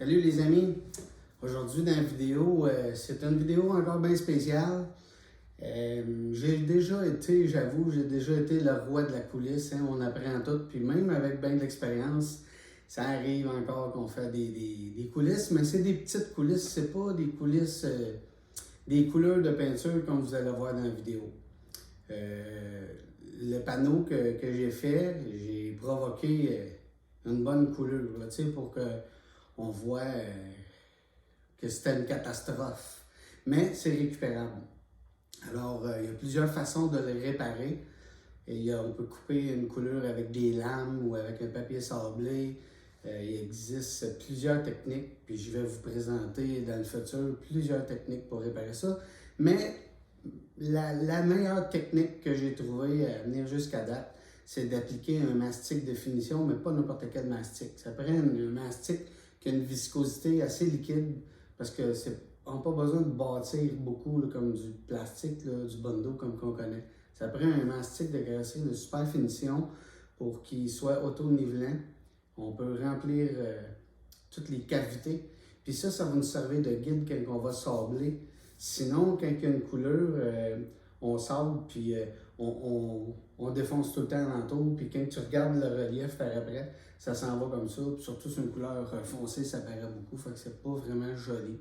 Salut les amis! Aujourd'hui dans la vidéo, c'est une vidéo encore bien spéciale. J'ai déjà été le roi de la coulisse, hein, on apprend tout, puis même avec bien de l'expérience, ça arrive encore qu'on fait des coulisses, mais c'est des petites coulisses, c'est pas des coulisses, des couleurs de peinture comme vous allez voir dans la vidéo. Le panneau que j'ai fait, j'ai provoqué une bonne couleur, là, pour que on voit que c'était une catastrophe. Mais c'est récupérable. Alors, il y a plusieurs façons de le réparer. On peut couper une couleur avec des lames ou avec un papier sablé. Il existe plusieurs techniques, puis je vais vous présenter dans le futur plusieurs techniques pour réparer ça. Mais la meilleure technique que j'ai trouvée à venir jusqu'à date, c'est d'appliquer un mastic de finition, mais pas n'importe quel mastic. Ça prend un mastic qui a une viscosité assez liquide, parce que on n'a pas besoin de bâtir beaucoup là, comme du plastique, là, du Bondo comme qu'on connaît. Ça prend un mastic de graisserie de super finition pour qu'il soit auto-nivelant. On peut remplir toutes les cavités. Puis ça va nous servir de guide quand on va sabler. Sinon, quand il y a une couleur, on sable, puis on défonce tout le temps l'entour. Puis quand tu regardes le relief par après, ça s'en va comme ça. Puis surtout sur une couleur foncée, ça paraît beaucoup. Fait que c'est pas vraiment joli.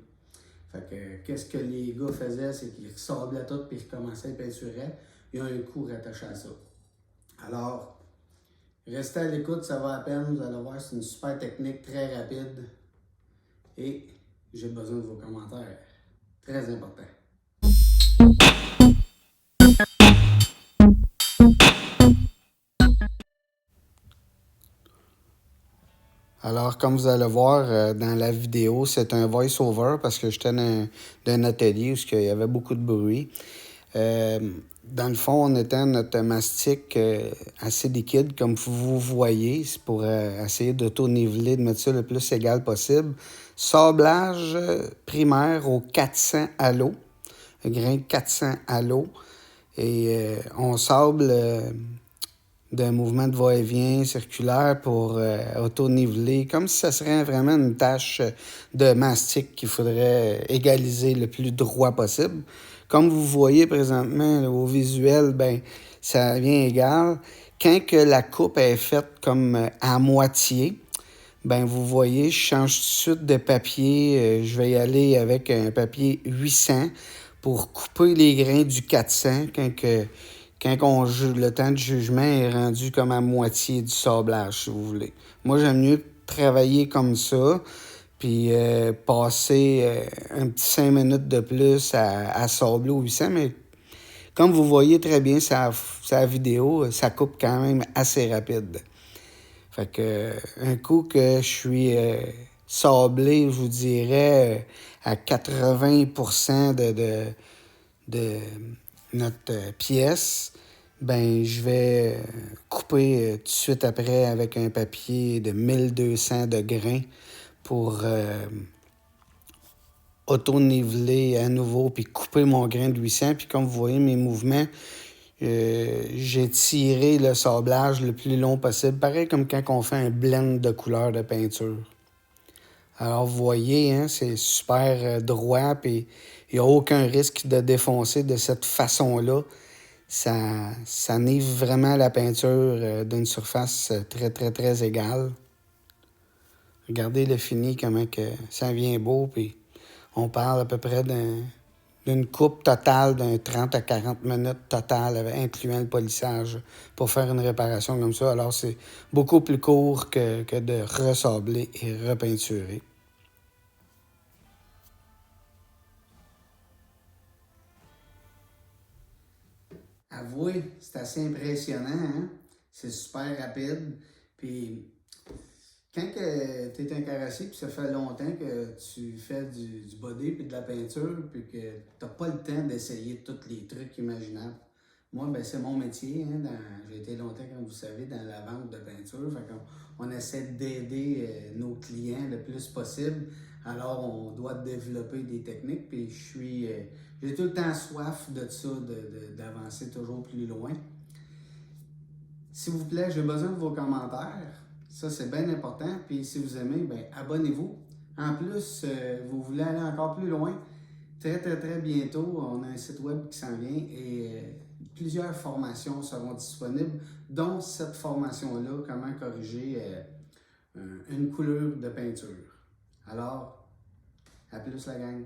Fait que qu'est-ce que les gars faisaient, c'est qu'ils sablaient tout puis ils recommençaient à peinturer. Il y a un coup rattaché à ça. Alors, restez à l'écoute, ça va à peine. Vous allez voir, c'est une super technique très rapide. Et j'ai besoin de vos commentaires. Très important. Alors, comme vous allez voir dans la vidéo, c'est un voice-over parce que j'étais dans un atelier où il y avait beaucoup de bruit. Dans le fond, on était notre mastic assez liquide, comme vous voyez. C'est pour essayer d'auto-niveler, de mettre ça le plus égal possible. Sablage primaire au 400 à l'eau. Un grain de 400 à l'eau. Et on sable d'un mouvement de va-et-vient circulaire pour auto-niveler, comme si ça serait vraiment une tâche de mastic qu'il faudrait égaliser le plus droit possible. Comme vous voyez présentement là, au visuel, ben ça vient égal. Quand que la coupe est faite comme à moitié, ben vous voyez, je change tout de suite de papier. Je vais y aller avec un papier 800 pour couper les grains du 400 quand le temps de jugement est rendu comme à moitié du sablage, si vous voulez. Moi, j'aime mieux travailler comme ça, puis passer un petit 5 minutes de plus à sabler au 800, mais comme vous voyez très bien sur la vidéo, ça coupe quand même assez rapide. Fait que un coup que je suis sablé, je vous dirais, à 80% de notre pièce, ben je vais couper tout de suite après avec un papier de 1200 de grains pour auto-niveler à nouveau puis couper mon grain de 800. Puis comme vous voyez mes mouvements, j'ai tiré le sablage le plus long possible, pareil comme quand on fait un blend de couleurs de peinture. Alors vous voyez, hein, c'est super droit, puis il n'y a aucun risque de défoncer de cette façon-là. Ça nive vraiment la peinture d'une surface très, très, très égale. Regardez le fini, comment que ça vient beau, puis on parle à peu près d'une coupe totale d'un 30 à 40 minutes totale, incluant le polissage, pour faire une réparation comme ça. Alors, c'est beaucoup plus court que de ressabler et repeinturer. Avouez, c'est assez impressionnant, hein? C'est super rapide. Puis, quand tu es un carrossier, puis ça fait longtemps que tu fais du body puis de la peinture, puis que tu n'as pas le temps d'essayer tous les trucs imaginables. Moi, ben, c'est mon métier. Hein, j'ai été longtemps, comme vous savez, dans la vente de peinture. Fait on essaie d'aider nos clients le plus possible. Alors, on doit développer des techniques. Puis, j'ai tout le temps soif de ça, d'avancer toujours plus loin. S'il vous plaît, j'ai besoin de vos commentaires. Ça, c'est bien important. Puis si vous aimez, bien, abonnez-vous. En plus, vous voulez aller encore plus loin, très très très bientôt, on a un site web qui s'en vient et plusieurs formations seront disponibles, dont cette formation-là, comment corriger une couleur de peinture. Alors, à plus la gang!